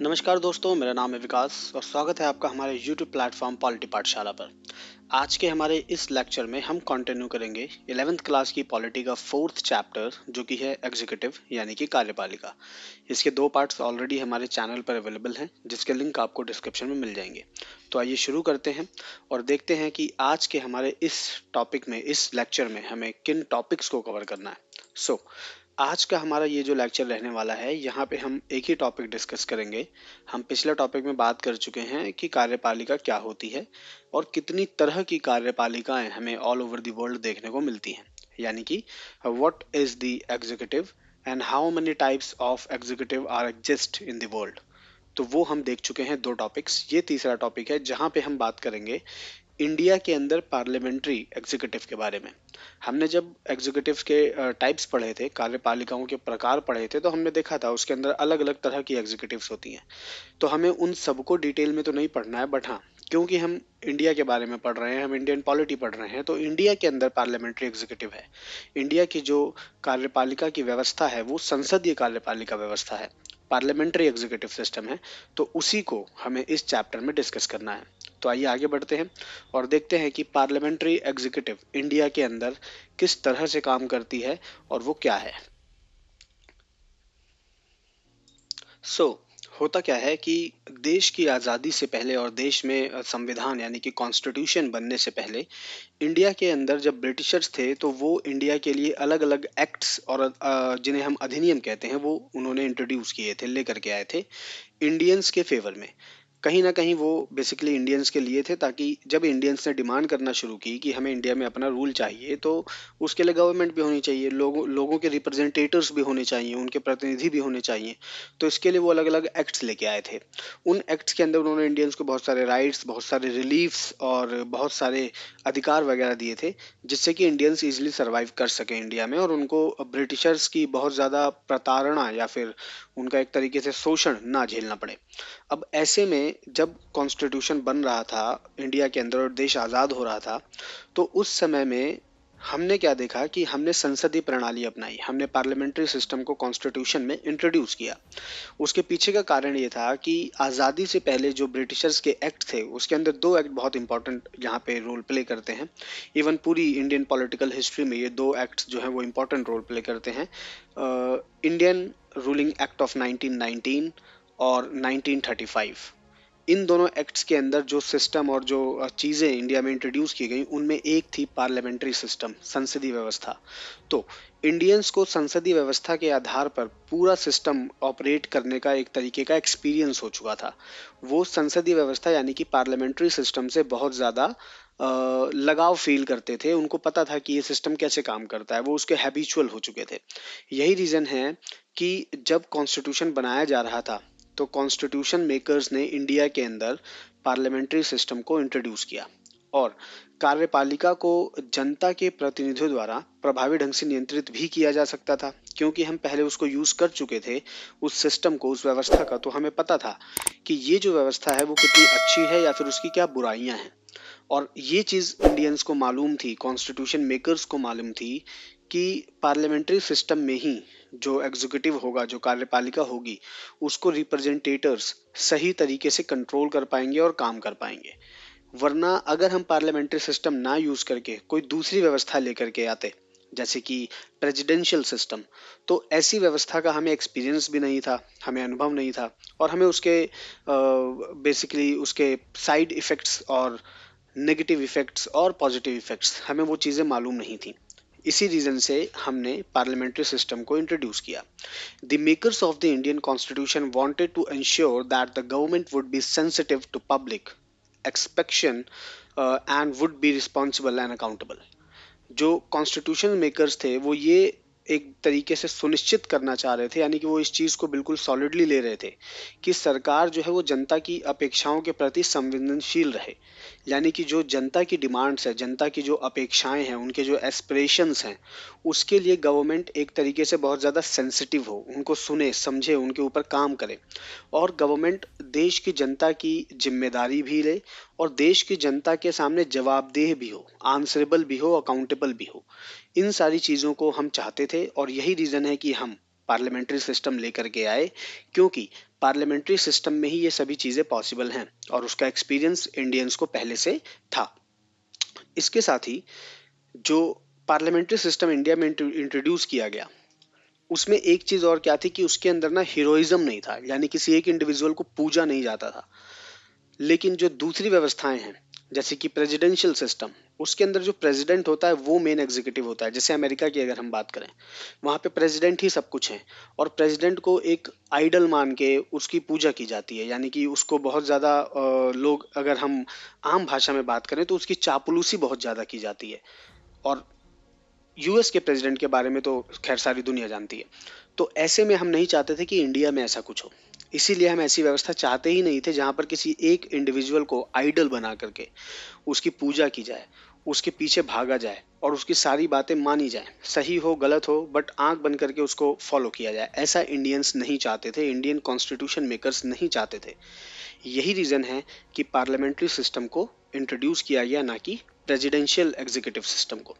नमस्कार दोस्तों, मेरा नाम है विकास और स्वागत है आपका हमारे YouTube प्लेटफॉर्म पॉलिटी पाठशाला पर। आज के हमारे इस लेक्चर में हम कंटिन्यू करेंगे 11th क्लास की पॉलिटी का 4th चैप्टर जो कि है एग्जीक्यूटिव यानी कि कार्यपालिका। इसके 2 पार्ट्स ऑलरेडी हमारे चैनल पर अवेलेबल हैं जिसके लिंक आपको डिस्क्रिप्शन में मिल जाएंगे। तो आइए शुरू करते हैं और देखते हैं कि आज के हमारे इस टॉपिक में, इस लेक्चर में हमें किन टॉपिक्स को कवर करना है। आज का हमारा ये जो लेक्चर रहने वाला है, यहाँ पे हम एक ही टॉपिक डिस्कस करेंगे। हम पिछले टॉपिक में बात कर चुके हैं कि कार्यपालिका क्या होती है और कितनी तरह की कार्यपालिकाएं हमें ऑल ओवर द वर्ल्ड देखने को मिलती हैं, यानी कि what is the executive and how many types of executive are exist in the world. तो वो हम देख चुके हैं 2 टॉपिक्स। ये तीसरा टॉपिक है जहाँ पे हम बात करेंगे इंडिया के अंदर पार्लियामेंट्री एग्जीक्यूटिव के बारे में। हमने जब एग्जीक्यूटिव के टाइप्स पढ़े थे, कार्यपालिकाओं के प्रकार पढ़े थे, तो हमने देखा था उसके अंदर अलग अलग तरह की एग्जीक्यूटिव्स होती हैं। तो हमें उन सबको डिटेल में तो नहीं पढ़ना है, बट हाँ, क्योंकि हम इंडिया के बारे में पढ़ रहे हैं, हम इंडियन पॉलिटी पढ़ रहे हैं, तो इंडिया के अंदर पार्लियामेंट्री एग्जीक्यूटिव है। इंडिया की जो कार्यपालिका की व्यवस्था है वो संसदीय कार्यपालिका व्यवस्था है, पार्लियामेंट्री एग्जीक्यूटिव सिस्टम है। तो उसी को हमें इस चैप्टर में डिस्कस करना है। तो आइए आगे बढ़ते हैं और देखते हैं कि पार्लियामेंट्री एग्जीक्यूटिव इंडिया के अंदर किस तरह से काम करती है और वो क्या है। होता क्या है कि देश की आज़ादी से पहले और देश में संविधान यानी कि कॉन्स्टिट्यूशन बनने से पहले इंडिया के अंदर जब ब्रिटिशर्स थे तो वो इंडिया के लिए अलग अलग एक्ट्स और जिन्हें हम अधिनियम कहते हैं वो उन्होंने इंट्रोड्यूस किए थे, लेकर के आए थे इंडियंस के फेवर में। कहीं ना कहीं वो बेसिकली इंडियंस के लिए थे, ताकि जब इंडियंस ने डिमांड करना शुरू की कि हमें इंडिया में अपना रूल चाहिए, तो उसके लिए गवर्नमेंट भी होनी चाहिए, लोगों के रिप्रेजेंटेटिव्स भी होने चाहिए, उनके प्रतिनिधि भी होने चाहिए। तो इसके लिए वो अलग अलग एक्ट्स लेके आए थे। उन एक्ट्स के अंदर उन्होंने इंडियंस को बहुत सारे राइट्स, बहुत सारे रिलीफ्स और बहुत सारे अधिकार वगैरह दिए थे, जिससे कि इंडियंस इजीली सर्वाइव कर सके इंडिया में और उनको ब्रिटिशर्स की बहुत ज़्यादा प्रताड़ना या फिर उनका एक तरीके से शोषण ना झेलना पड़े। अब ऐसे में जब कॉन्स्टिट्यूशन बन रहा था इंडिया के अंदर और देश आज़ाद हो रहा था, तो उस समय में हमने क्या देखा कि हमने संसदीय प्रणाली अपनाई, हमने पार्लियामेंट्री सिस्टम को कॉन्स्टिट्यूशन में इंट्रोड्यूस किया। उसके पीछे का कारण ये था कि आज़ादी से पहले जो ब्रिटिशर्स के एक्ट थे उसके अंदर 2 एक्ट बहुत इंपॉर्टेंट यहाँ पे रोल प्ले करते हैं। इवन पूरी इंडियन पॉलिटिकल हिस्ट्री में ये 2 एक्ट्स जो हैं वो इंपॉर्टेंट रोल प्ले करते हैं। इंडियन रूलिंग एक्ट ऑफ 1919 और 1935। इन दोनों एक्ट्स के अंदर जो सिस्टम और जो चीज़ें इंडिया में इंट्रोड्यूस की गई उनमें एक थी पार्लियामेंट्री सिस्टम, संसदीय व्यवस्था। तो इंडियंस को संसदीय व्यवस्था के आधार पर पूरा सिस्टम ऑपरेट करने का एक तरीके का एक्सपीरियंस हो चुका था। वो संसदीय व्यवस्था यानी कि पार्लियामेंट्री सिस्टम से बहुत ज़्यादा लगाव फील करते थे, उनको पता था कि ये सिस्टम कैसे काम करता है, वो उसके हैबिचुअल हो चुके थे। यही रीज़न है कि जब कॉन्स्टिट्यूशन बनाया जा रहा था तो कॉन्स्टिट्यूशन मेकर्स ने इंडिया के अंदर पार्लियामेंट्री सिस्टम को इंट्रोड्यूस किया और कार्यपालिका को जनता के प्रतिनिधियों द्वारा प्रभावी ढंग से नियंत्रित भी किया जा सकता था, क्योंकि हम पहले उसको यूज कर चुके थे, उस सिस्टम को, उस व्यवस्था का। तो हमें पता था कि ये जो व्यवस्था है वो कितनी अच्छी है या फिर उसकी क्या बुराइयां हैं। और ये चीज़ इंडियंस को मालूम थी, कॉन्स्टिट्यूशन मेकर्स को मालूम थी कि पार्लियामेंट्री सिस्टम में ही जो एग्जीक्यूटिव होगा, जो कार्यपालिका होगी, उसको रिप्रेजेंटेटर्स सही तरीके से कंट्रोल कर पाएंगे और काम कर पाएंगे। वरना अगर हम पार्लियामेंट्री सिस्टम ना यूज करके कोई दूसरी व्यवस्था लेकर के आते, जैसे कि प्रेसिडेंशियल सिस्टम, तो ऐसी व्यवस्था का हमें एक्सपीरियंस भी नहीं था, हमें अनुभव नहीं था और हमें उसके बेसिकली उसके साइड इफेक्ट्स और नेगेटिव इफेक्ट्स और पॉजिटिव इफेक्ट्स हमें वो चीज़ें मालूम नहीं थी। इसी रीजन से हमने पार्लियामेंट्री सिस्टम को इंट्रोड्यूस किया। The makers of the Indian constitution wanted to ensure that the government would be sensitive to public expectation and would be responsible and accountable. जो कॉन्स्टिट्यूशन मेकर्स थे वो ये एक तरीके से सुनिश्चित करना चाह रहे थे, यानी कि वो इस चीज़ को बिल्कुल सॉलिडली ले रहे थे कि सरकार जो है वो जनता की अपेक्षाओं के प्रति संवेदनशील रहे। यानी कि जो जनता की डिमांड्स है, जनता की जो अपेक्षाएं हैं, उनके जो एस्पिरेशंस हैं, उसके लिए गवर्नमेंट एक तरीके से बहुत ज़्यादा सेंसिटिव हो, उनको सुने समझे, उनके ऊपर काम करे। और गवर्नमेंट देश की जनता की जिम्मेदारी भी ले और देश की जनता के सामने जवाबदेह भी हो, आंसरेबल भी हो, अकाउंटेबल भी हो। इन सारी चीज़ों को हम चाहते थे और यही रीज़न है कि हम पार्लियामेंट्री सिस्टम लेकर के आए, क्योंकि पार्लियामेंट्री सिस्टम में ही ये सभी चीज़ें पॉसिबल हैं और उसका एक्सपीरियंस इंडियंस को पहले से था। इसके साथ ही जो पार्लियामेंट्री सिस्टम इंडिया में इंट्रोड्यूस किया गया, उसमें एक चीज और क्या थी कि उसके अंदर ना हीरोइज्म नहीं था, यानी किसी एक इंडिविजुअल को पूजा नहीं जाता था। लेकिन जो दूसरी व्यवस्थाएं हैं, जैसे कि प्रेसिडेंशियल सिस्टम, उसके अंदर जो प्रेसिडेंट होता है वो मेन एग्जीक्यूटिव होता है। जैसे अमेरिका की अगर हम बात करें, वहां पे प्रेसिडेंट ही सब कुछ है और प्रेसिडेंट को एक आइडल मान के उसकी पूजा की जाती है, यानी कि उसको बहुत ज्यादा लोग, अगर हम आम भाषा में बात करें तो उसकी चापलूसी बहुत ज्यादा की जाती है। और यूएस के प्रेसिडेंट के बारे में तो खैर सारी दुनिया जानती है। तो ऐसे में हम नहीं चाहते थे कि इंडिया में ऐसा कुछ हो, इसीलिए हम ऐसी व्यवस्था चाहते ही नहीं थे जहां पर किसी एक इंडिविजुअल को आइडल बना करके उसकी पूजा की जाए, उसके पीछे भागा जाए और उसकी सारी बातें मानी जाए, सही हो गलत हो, बट आंख बंद करके उसको फॉलो किया जाए। ऐसा इंडियंस नहीं चाहते थे, इंडियन कॉन्स्टिट्यूशन मेकर्स नहीं चाहते थे। यही रीजन है कि पार्लियामेंट्री सिस्टम को इंट्रोड्यूस किया गया, ना कि प्रेसिडेंशियल एग्जीक्यूटिव सिस्टम को।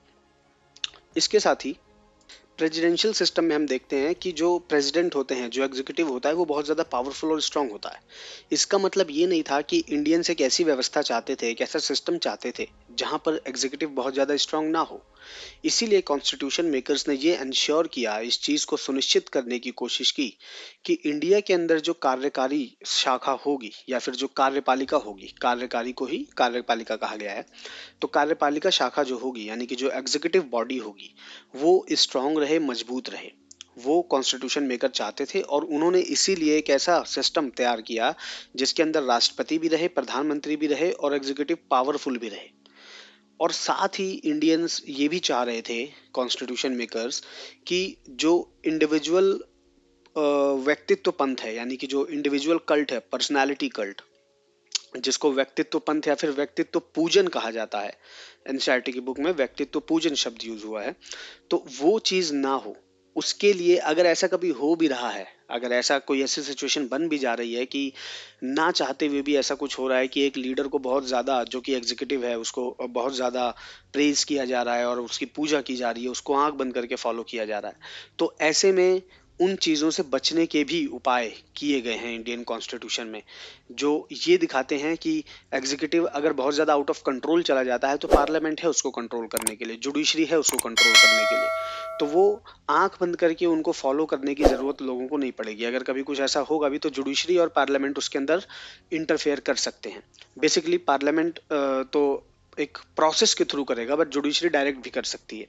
इसके साथ ही प्रेसिडेंशियल सिस्टम में हम देखते हैं कि जो प्रेसिडेंट होते हैं, जो एग्जीक्यूटिव होता है, वो बहुत ज़्यादा पावरफुल और स्ट्रांग होता है। इसका मतलब ये नहीं था कि इंडियंस एक ऐसी व्यवस्था चाहते थे, एक ऐसा सिस्टम चाहते थे जहां पर एग्जीक्यूटिव बहुत ज़्यादा स्ट्रांग ना हो। इसीलिए कॉन्स्टिट्यूशन मेकर्स ने ये इंश्योर किया, इस चीज़ को सुनिश्चित करने की कोशिश की कि इंडिया के अंदर जो कार्यकारी शाखा होगी या फिर जो कार्यपालिका होगी, कार्यकारी को ही कार्यपालिका कहा गया है, तो कार्यपालिका शाखा जो होगी, यानी कि जो एग्जीक्यूटिव बॉडी होगी, वो स्ट्रांग रहे, मजबूत रहे। वो कॉन्स्टिट्यूशन मेकर चाहते थे और उन्होंने इसीलिए एक ऐसा सिस्टम तैयार किया जिसके अंदर राष्ट्रपति भी रहे, प्रधानमंत्री भी रहे और एग्जीक्यूटिव पावरफुल भी रहे। और साथ ही इंडियंस ये भी चाह रहे थे, कॉन्स्टिट्यूशन मेकर्स, कि जो इंडिविजुअल व्यक्तित्व पंथ है, यानी कि जो इंडिविजुअल कल्ट है, पर्सनालिटी कल्ट, जिसको व्यक्तित्व पंथ या फिर व्यक्तित्व पूजन कहा जाता है, एनसीईआरटी की बुक में व्यक्तित्व पूजन शब्द यूज हुआ है, तो वो चीज ना हो। उसके लिए अगर ऐसा कभी हो भी रहा है, अगर ऐसा कोई ऐसी सिचुएशन बन भी जा रही है कि ना चाहते हुए भी ऐसा कुछ हो रहा है कि एक लीडर को बहुत ज्यादा, जो कि एग्जीक्यूटिव है, उसको बहुत ज्यादा प्रेज किया जा रहा है और उसकी पूजा की जा रही है, उसको आंख बंद करके फॉलो किया जा रहा है, तो ऐसे में उन चीजों से बचने के भी उपाय किए गए हैं इंडियन कॉन्स्टिट्यूशन में, जो ये दिखाते हैं कि एग्जीक्यूटिव अगर बहुत ज़्यादा आउट ऑफ कंट्रोल चला जाता है तो पार्लियामेंट है उसको कंट्रोल करने के लिए, जुडिशरी है उसको कंट्रोल करने के लिए। तो वो आंख बंद करके उनको फॉलो करने की ज़रूरत लोगों को नहीं पड़ेगी। अगर कभी कुछ ऐसा होगा भी तो जुडिशरी और पार्लियामेंट उसके अंदर इंटरफेयर कर सकते हैं। बेसिकली पार्लियामेंट तो एक प्रोसेस के थ्रू करेगा, बट जुडिशरी डायरेक्ट भी कर सकती है।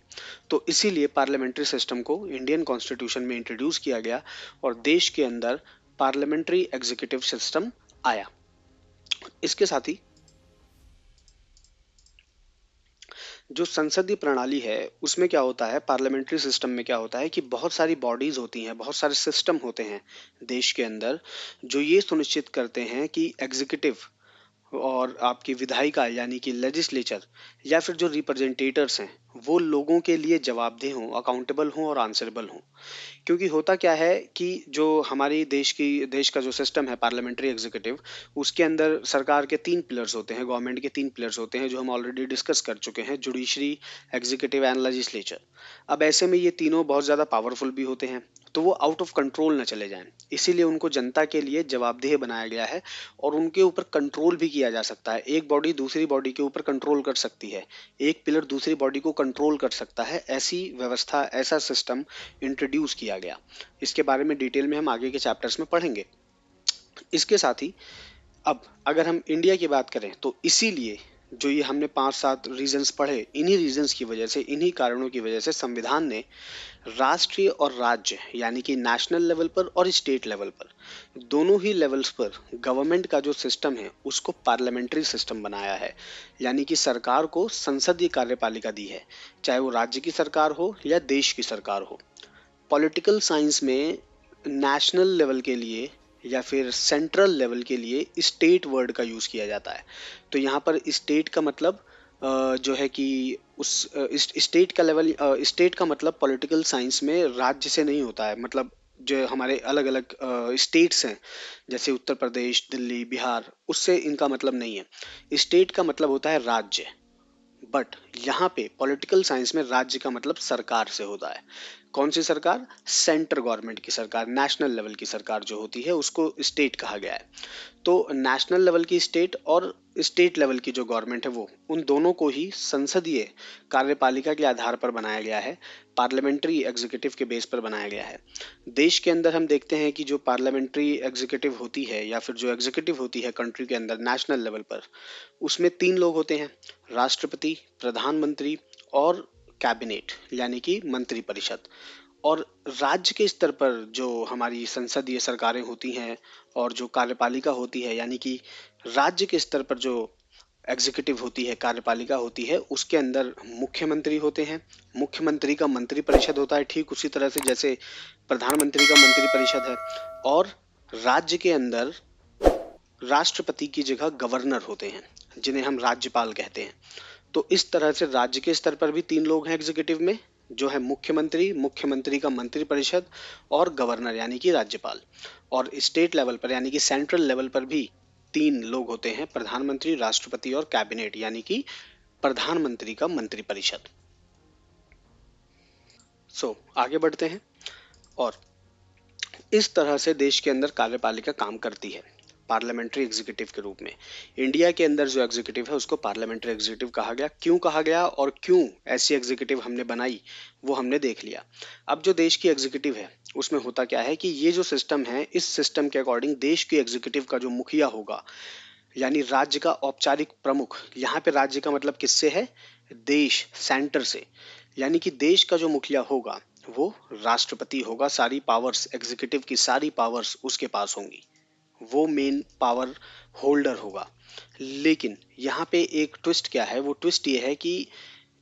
तो इसीलिए पार्लियामेंट्री सिस्टम को इंडियन कॉन्स्टिट्यूशन में इंट्रोड्यूस किया गया और देश के अंदर पार्लियामेंट्री एग्जीक्यूटिव सिस्टम आया। इसके साथ ही जो संसदीय प्रणाली है उसमें क्या होता है, पार्लियामेंट्री सिस्टम में क्या होता है कि बहुत सारी बॉडीज होती हैं, बहुत सारे सिस्टम होते हैं देश के अंदर, जो ये सुनिश्चित करते हैं कि एग्जीक्यूटिव और आपकी विधायिका यानी कि लेजिस्लेचर या फिर जो रिप्रेजेंटेटर्स हैं, वो लोगों के लिए जवाबदेह हों, अकाउंटेबल हों और आंसरेबल हों। क्योंकि होता क्या है कि जो हमारी देश का जो सिस्टम है पार्लियामेंट्री एग्जीक्यूटिव, उसके अंदर सरकार के तीन पिलर्स होते हैं, गवर्नमेंट के तीन पिलर्स होते हैं, जो हम ऑलरेडी डिस्कस कर चुके हैं, जुडिशरी, एग्जीक्यूटिव एंड लेजिस्लेचर। अब ऐसे में ये तीनों बहुत ज़्यादा पावरफुल भी होते हैं, तो वो आउट ऑफ कंट्रोल न चले जाएं, इसीलिए उनको जनता के लिए जवाबदेह बनाया गया है और उनके ऊपर कंट्रोल भी किया जा सकता है। एक बॉडी दूसरी बॉडी के ऊपर कंट्रोल कर सकती है, एक पिलर दूसरी बॉडी को कंट्रोल कर सकता है। ऐसी व्यवस्था, ऐसा सिस्टम इंट्रोड्यूस किया गया। इसके बारे में डिटेल में हम आगे के चैप्टर्स में पढ़ेंगे। इसके साथ ही अब अगर हम इंडिया की बात करें तो इसीलिए जो ये हमने 5-7 रीजंस पढ़े, इन्हीं रीजंस की वजह से, इन्हीं कारणों की वजह से संविधान ने राष्ट्रीय और राज्य यानी कि नेशनल लेवल पर और स्टेट लेवल पर, दोनों ही लेवल्स पर गवर्नमेंट का जो सिस्टम है उसको पार्लियामेंट्री सिस्टम बनाया है। यानी कि सरकार को संसदीय कार्यपालिका दी है, चाहे वो राज्य की सरकार हो या देश की सरकार हो। पॉलिटिकल साइंस में नेशनल लेवल के लिए या फिर सेंट्रल लेवल के लिए स्टेट वर्ड का यूज़ किया जाता है। तो यहाँ पर स्टेट का मतलब जो है कि उस स्टेट का लेवल, स्टेट का मतलब पॉलिटिकल साइंस में राज्य से नहीं होता है। मतलब जो हमारे अलग अलग स्टेट्स हैं, जैसे उत्तर प्रदेश, दिल्ली, बिहार, उससे इनका मतलब नहीं है। स्टेट का मतलब होता है राज्य। बट यहाँ पे पॉलिटिकल साइंस में राज्य का मतलब सरकार से होता है। कौन सी सरकार? सेंटर गवर्नमेंट की सरकार, नेशनल लेवल की सरकार जो होती है उसको स्टेट कहा गया है। तो नेशनल लेवल की स्टेट और स्टेट लेवल की जो गवर्नमेंट है वो, उन दोनों को ही संसदीय कार्यपालिका के आधार पर बनाया गया है, पार्लियामेंट्री एग्जीक्यूटिव के बेस पर बनाया गया है। देश के अंदर हम देखते हैं कि जो पार्लियामेंट्री एग्जीक्यूटिव होती है या फिर जो एग्जीक्यूटिव होती है कंट्री के अंदर नेशनल लेवल पर, उसमें 3 लोग होते हैं, राष्ट्रपति, प्रधानमंत्री और कैबिनेट यानी कि मंत्रिपरिषद। और राज्य के स्तर पर जो हमारी संसदीय सरकारें होती हैं और जो कार्यपालिका होती है, यानी कि राज्य के स्तर पर जो एग्जीक्यूटिव होती है, कार्यपालिका होती है, उसके अंदर मुख्यमंत्री होते हैं। मुख्यमंत्री का मंत्रिपरिषद होता है, ठीक उसी तरह से जैसे प्रधानमंत्री का मंत्रिपरिषद है। और राज्य के अंदर राष्ट्रपति की जगह गवर्नर होते हैं, जिन्हें हम राज्यपाल कहते हैं। तो इस तरह से राज्य के स्तर पर भी 3 लोग हैं एग्जीक्यूटिव में, जो है मुख्यमंत्री, मुख्यमंत्री का मंत्रिपरिषद और गवर्नर यानी कि राज्यपाल। और स्टेट लेवल पर यानी कि सेंट्रल लेवल पर भी 3 लोग होते हैं, प्रधानमंत्री, राष्ट्रपति और कैबिनेट यानी कि प्रधानमंत्री का मंत्रिपरिषद। आगे बढ़ते हैं। और इस तरह से देश के अंदर कार्यपालिका काम करती है, पार्लियामेंट्री एग्जीक्यूटिव के रूप में। इंडिया के अंदर जो एग्जीक्यूटिव है उसको पार्लियामेंट्री एग्जीक्यूटिव कहा गया। क्यों कहा गया और क्यों ऐसी एग्जीक्यूटिव हमने बनाई, वो हमने देख लिया। अब जो देश की एग्जीक्यूटिव है उसमें होता क्या है कि ये जो सिस्टम है, इस सिस्टम के अकॉर्डिंग देश की एग्जीक्यूटिव का जो मुखिया होगा, यानी राज्य का औपचारिक प्रमुख, यहाँ पे राज्य का मतलब किससे है? देश, सेंटर से। यानी कि देश का जो मुखिया होगा वो राष्ट्रपति होगा। सारी पावर्स, एग्जीक्यूटिव की सारी पावर्स उसके पास होंगी, वो मेन पावर होल्डर होगा। लेकिन यहाँ पे एक ट्विस्ट क्या है? वो ट्विस्ट ये है कि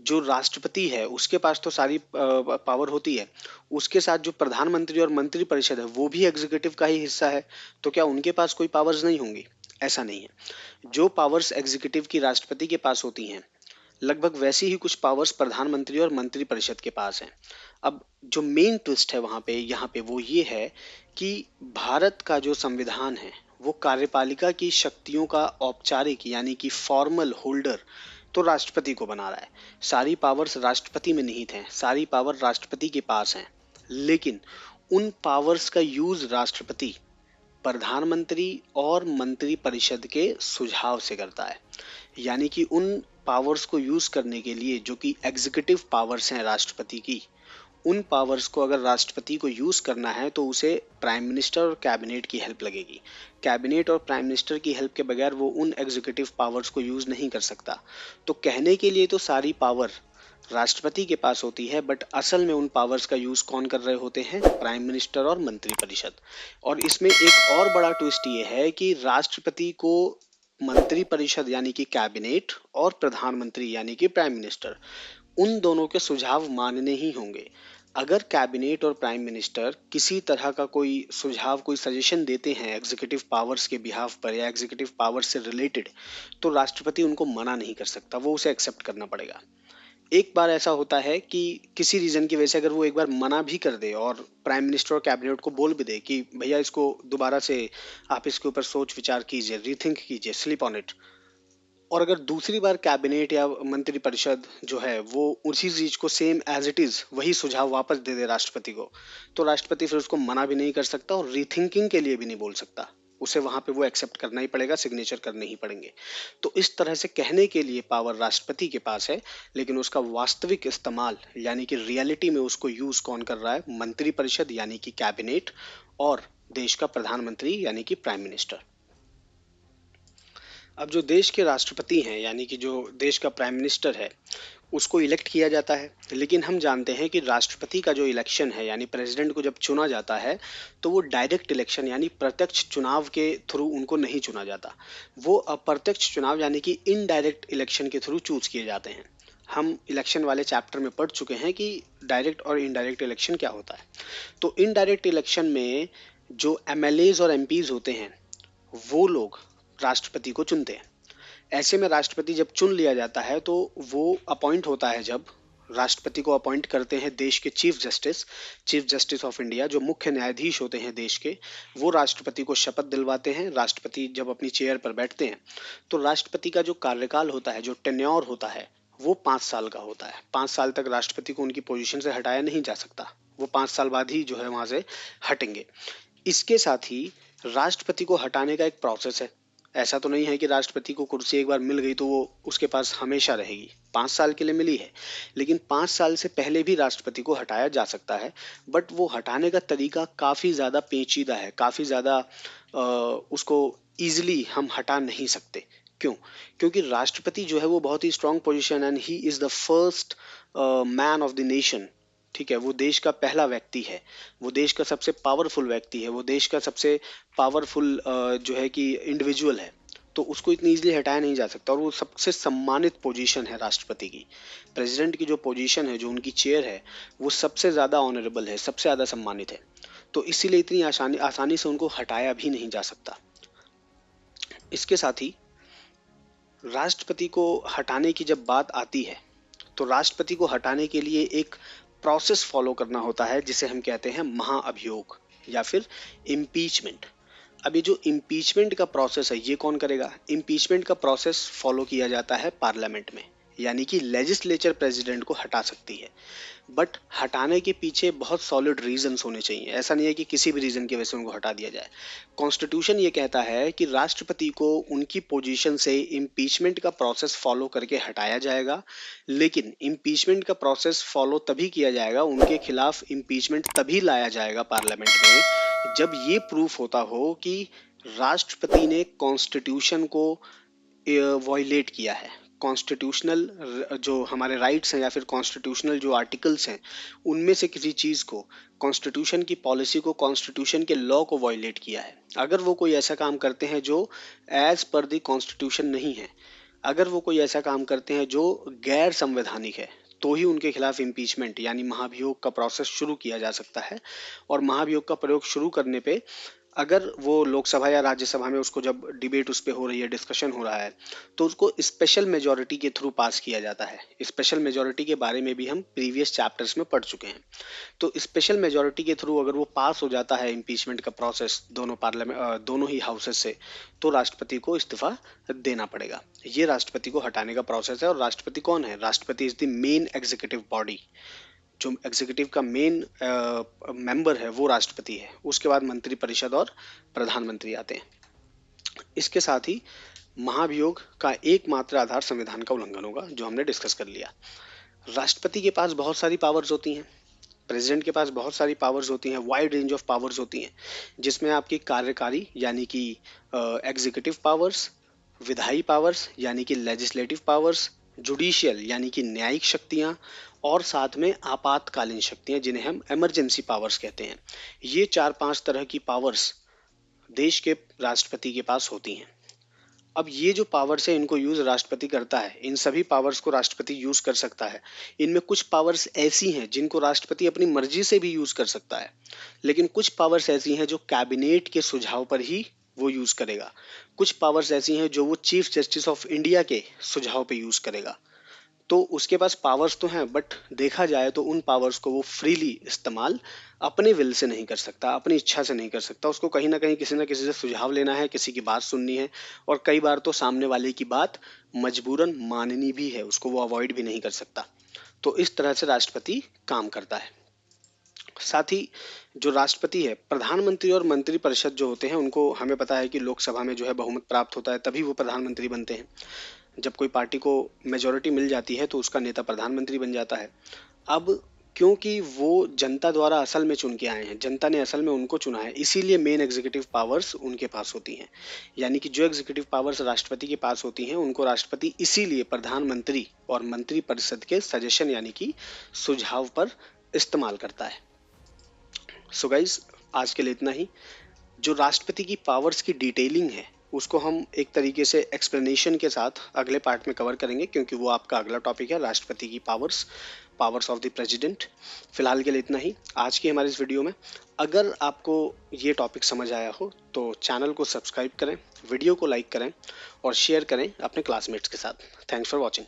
जो राष्ट्रपति है उसके पास तो सारी पावर होती है, उसके साथ जो प्रधानमंत्री और मंत्रिपरिषद है वो भी एग्जीक्यूटिव का ही हिस्सा है। तो क्या उनके पास कोई पावर्स नहीं होंगी? ऐसा नहीं है। जो पावर्स एग्जीक्यूटिव की राष्ट्रपति के पास होती हैं, लगभग वैसी ही कुछ पावर्स प्रधानमंत्री और मंत्रिपरिषद के पास हैं। अब जो मेन ट्विस्ट है वहां पे, यहाँ पे वो ये है कि भारत का जो संविधान है वो कार्यपालिका की शक्तियों का औपचारिक यानी कि फॉर्मल होल्डर तो राष्ट्रपति को बना रहा है। सारी पावर्स राष्ट्रपति में निहित हैं, सारी पावर राष्ट्रपति के पास हैं। लेकिन उन पावर्स का यूज राष्ट्रपति प्रधानमंत्री और मंत्रिपरिषद के सुझाव से करता है। यानी कि उन पावर्स को यूज करने के लिए जो कि एग्जीक्यूटिव पावर्स हैं राष्ट्रपति की, उन पावर्स को अगर राष्ट्रपति को यूज करना है तो उसे प्राइम मिनिस्टर और कैबिनेट की हेल्प लगेगी। कैबिनेट और प्राइम मिनिस्टर की हेल्प के बगैर वो उन एग्जीक्यूटिव पावर्स को यूज नहीं कर सकता। तो कहने के लिए तो सारी पावर राष्ट्रपति के पास होती है, बट असल में उन पावर्स का यूज कौन कर रहे होते हैं? प्राइम मिनिस्टर और मंत्रिपरिषद। और इसमें एक और बड़ा ट्विस्ट ये है कि राष्ट्रपति को मंत्रिपरिषद यानी कि कैबिनेट और प्रधानमंत्री यानी कि प्राइम मिनिस्टर, उन दोनों के सुझाव मानने ही होंगे। अगर कैबिनेट और प्राइम मिनिस्टर किसी तरह का कोई सुझाव, कोई सजेशन देते हैं एग्जीक्यूटिव पावर्स के बिहाफ पर या एग्जीक्यूटिव पावर्स से रिलेटेड, तो राष्ट्रपति उनको मना नहीं कर सकता, वो उसे एक्सेप्ट करना पड़ेगा। एक बार ऐसा होता है कि किसी रीजन की वजह से अगर वो एक बार मना भी कर दे और प्राइम मिनिस्टर और कैबिनेट को बोल भी दे कि भैया इसको दोबारा से आप इसके ऊपर सोच विचार कीजिए, रीथिंक कीजिए, स्लीप ऑन इट, और अगर दूसरी बार कैबिनेट या मंत्रिपरिषद जो है वो उसी चीज को सेम एज इट इज वही सुझाव वापस दे दे राष्ट्रपति को, तो राष्ट्रपति फिर उसको मना भी नहीं कर सकता और रीथिंकिंग के लिए भी नहीं बोल सकता। उसे वहां पे वो एक्सेप्ट करना ही पड़ेगा, सिग्नेचर करने ही पड़ेंगे। तो इस तरह से कहने के लिए पावर राष्ट्रपति के पास है, लेकिन उसका वास्तविक इस्तेमाल यानी कि रियलिटी में उसको यूज कौन कर रहा है? मंत्रिपरिषद यानी कि कैबिनेट और देश का प्रधानमंत्री यानी कि प्राइम मिनिस्टर। अब जो देश के राष्ट्रपति हैं यानी कि जो देश का प्राइम मिनिस्टर है उसको इलेक्ट किया जाता है। लेकिन हम जानते हैं कि राष्ट्रपति का जो इलेक्शन है यानी प्रेसिडेंट को जब चुना जाता है तो वो डायरेक्ट इलेक्शन यानी प्रत्यक्ष चुनाव के थ्रू उनको नहीं चुना जाता। वो अप्रत्यक्ष चुनाव यानी कि इनडायरेक्ट इलेक्शन के थ्रू चूज किए जाते हैं। हम इलेक्शन वाले चैप्टर में पढ़ चुके हैं कि डायरेक्ट और इनडायरेक्ट इलेक्शन क्या होता है। तो इनडायरेक्ट इलेक्शन में जो एमएलएज और एमपीज होते हैं वो लोग राष्ट्रपति को चुनते हैं। ऐसे में राष्ट्रपति जब चुन लिया जाता है तो वो अपॉइंट होता है, जब राष्ट्रपति को अपॉइंट करते हैं देश के चीफ जस्टिस ऑफ इंडिया, जो मुख्य न्यायाधीश होते हैं देश के, वो राष्ट्रपति को शपथ दिलवाते हैं। राष्ट्रपति जब अपनी चेयर पर बैठते हैं तो राष्ट्रपति का जो कार्यकाल होता है, जो टेन्योर होता है, वो 5 साल का होता है। 5 साल तक राष्ट्रपति को उनकी पोजीशन से हटाया नहीं जा सकता, वो 5 साल बाद ही जो है वहाँ से हटेंगे। इसके साथ ही राष्ट्रपति को हटाने का एक प्रोसेस है। ऐसा तो नहीं है कि राष्ट्रपति को कुर्सी एक बार मिल गई तो वो उसके पास हमेशा रहेगी। 5 साल के लिए मिली है, लेकिन 5 साल से पहले भी राष्ट्रपति को हटाया जा सकता है। बट वो हटाने का तरीका काफ़ी ज़्यादा पेचीदा है, काफ़ी ज़्यादा उसको इजीली हम हटा नहीं सकते। क्यों? क्योंकि राष्ट्रपति जो है वो बहुत ही strong position, and he is the first man of the nation. ठीक है, वो देश का पहला व्यक्ति है, वो देश का सबसे पावरफुल व्यक्ति है, वो देश का सबसे पावरफुल जो है कि इंडिविजुअल है। तो उसको इतनी इजीली हटाया नहीं जा सकता, और वो सबसे सम्मानित पोजीशन है राष्ट्रपति की। प्रेसिडेंट की जो पोजीशन है, जो उनकी चेयर है, वो सबसे ज़्यादा ऑनरेबल है, सबसे ज़्यादा सम्मानित है। तो इसीलिए इतनी आसानी से उनको हटाया भी नहीं जा सकता। इसके साथ ही राष्ट्रपति को हटाने की जब बात आती है, तो राष्ट्रपति को हटाने के लिए एक प्रोसेस फॉलो करना होता है, जिसे हम कहते हैं महाअभियोग या फिर इम्पीचमेंट। अब ये जो इम्पीचमेंट का प्रोसेस है, ये कौन करेगा? इम्पीचमेंट का प्रोसेस फॉलो किया जाता है पार्लियामेंट में, यानी कि लेजिस्लेचर प्रेसिडेंट को हटा सकती है। बट हटाने के पीछे बहुत सॉलिड रीजंस होने चाहिए। ऐसा नहीं है कि किसी भी रीजन की वजह से उनको हटा दिया जाए। कॉन्स्टिट्यूशन ये कहता है कि राष्ट्रपति को उनकी पोजीशन से इम्पीचमेंट का प्रोसेस फॉलो करके हटाया जाएगा, लेकिन इम्पीचमेंट का प्रोसेस फॉलो तभी किया जाएगा, उनके खिलाफ इम्पीचमेंट तभी लाया जाएगा पार्लियामेंट में, जब ये प्रूफ होता हो कि राष्ट्रपति ने कॉन्स्टिट्यूशन को वॉयलेट किया है। कॉन्स्टिट्यूशनल जो हमारे राइट्स हैं या फिर कॉन्स्टिट्यूशनल जो आर्टिकल्स हैं, उनमें से किसी चीज़ को, कॉन्स्टिट्यूशन की पॉलिसी को, कॉन्स्टिट्यूशन के लॉ को वॉयलेट किया है। अगर वो कोई ऐसा काम करते हैं जो एज पर द कॉन्स्टिट्यूशन नहीं है, अगर वो कोई ऐसा काम करते हैं जो गैर संवैधानिक है, तो ही उनके खिलाफ इम्पीचमेंट यानी महाभियोग का प्रोसेस शुरू किया जा सकता है। और महाभियोग का प्रयोग शुरू करने पे, अगर वो लोकसभा या राज्यसभा में उसको जब डिबेट उस पर हो रही है, डिस्कशन हो रहा है, तो उसको स्पेशल मेजोरिटी के थ्रू पास किया जाता है। स्पेशल मेजोरिटी के बारे में भी हम प्रीवियस चैप्टर्स में पढ़ चुके हैं। तो स्पेशल मेजोरिटी के थ्रू अगर वो पास हो जाता है इम्पीचमेंट का प्रोसेस दोनों पार्लियामेंट दोनों ही हाउसेस से, तो राष्ट्रपति को इस्तीफा देना पड़ेगा। ये राष्ट्रपति को हटाने का प्रोसेस है। और राष्ट्रपति कौन है? राष्ट्रपति is the main executive body. जो एग्जीक्यूटिव का मेन मेंबर है वो राष्ट्रपति है। उसके बाद मंत्रिपरिषद और प्रधानमंत्री आते हैं। इसके साथ ही महाभियोग का एकमात्र आधार संविधान का उल्लंघन होगा, जो हमने डिस्कस कर लिया। राष्ट्रपति के पास बहुत सारी पावर्स होती हैं, प्रेसिडेंट के पास बहुत सारी पावर्स होती हैं, वाइड रेंज ऑफ पावर्स होती हैं, जिसमें आपकी कार्यकारी यानी कि एग्जीक्यूटिव पावर्स, विधायी पावर्स यानी कि लेजिस्लेटिव पावर्स, जुडिशियल यानी कि न्यायिक शक्तियां, और साथ में आपातकालीन शक्तियां जिन्हें हम इमरजेंसी पावर्स कहते हैं। ये 4-5 तरह की पावर्स देश के राष्ट्रपति के पास होती हैं। अब ये जो पावर्स है, इनको यूज राष्ट्रपति करता है। इन सभी पावर्स को राष्ट्रपति यूज कर सकता है। इनमें कुछ पावर्स ऐसी हैं जिनको राष्ट्रपति अपनी मर्जी से भी यूज कर सकता है, लेकिन कुछ पावर्स ऐसी हैं जो कैबिनेट के सुझाव पर ही वो यूज करेगा। कुछ पावर्स ऐसी हैं जो वो चीफ जस्टिस ऑफ इंडिया के सुझाव पे यूज करेगा। तो उसके पास पावर्स तो हैं, बट देखा जाए तो उन पावर्स को वो फ्रीली इस्तेमाल अपने विल से नहीं कर सकता, अपनी इच्छा से नहीं कर सकता। उसको कहीं ना कहीं किसी ना किसी से सुझाव लेना है, किसी की बात सुननी है, और कई बार तो सामने वाले की बात मजबूरन माननी भी है, उसको वो अवॉइड भी नहीं कर सकता। तो इस तरह से राष्ट्रपति काम करता है। साथ ही जो राष्ट्रपति है, प्रधानमंत्री और मंत्रिपरिषद जो होते हैं, उनको हमें पता है कि लोकसभा में जो है बहुमत प्राप्त होता है, तभी वो प्रधानमंत्री बनते हैं। जब कोई पार्टी को मेजोरिटी मिल जाती है तो उसका नेता प्रधानमंत्री बन जाता है। अब क्योंकि वो जनता द्वारा असल में चुन के आए हैं, जनता ने असल में उनको चुना है, इसीलिए मेन एग्जीक्यूटिव पावर्स उनके पास होती हैं। यानी कि जो एग्जीक्यूटिव पावर्स राष्ट्रपति के पास होती हैं, उनको राष्ट्रपति इसीलिए प्रधानमंत्री और मंत्रिपरिषद के सजेशन यानी कि सुझाव पर इस्तेमाल करता है। सो गाइज, आज के लिए इतना ही। जो राष्ट्रपति की पावर्स की डिटेलिंग है, उसको हम एक तरीके से एक्सप्लेनेशन के साथ अगले पार्ट में कवर करेंगे, क्योंकि वो आपका अगला टॉपिक है, राष्ट्रपति की powers, powers of the president. फिलहाल के लिए इतना ही आज की हमारी इस वीडियो में। अगर आपको ये टॉपिक समझ आया हो तो चैनल को सब्सक्राइब करें, वीडियो को लाइक करें और शेयर करें अपने क्लासमेट्स के साथ। Thanks for watching.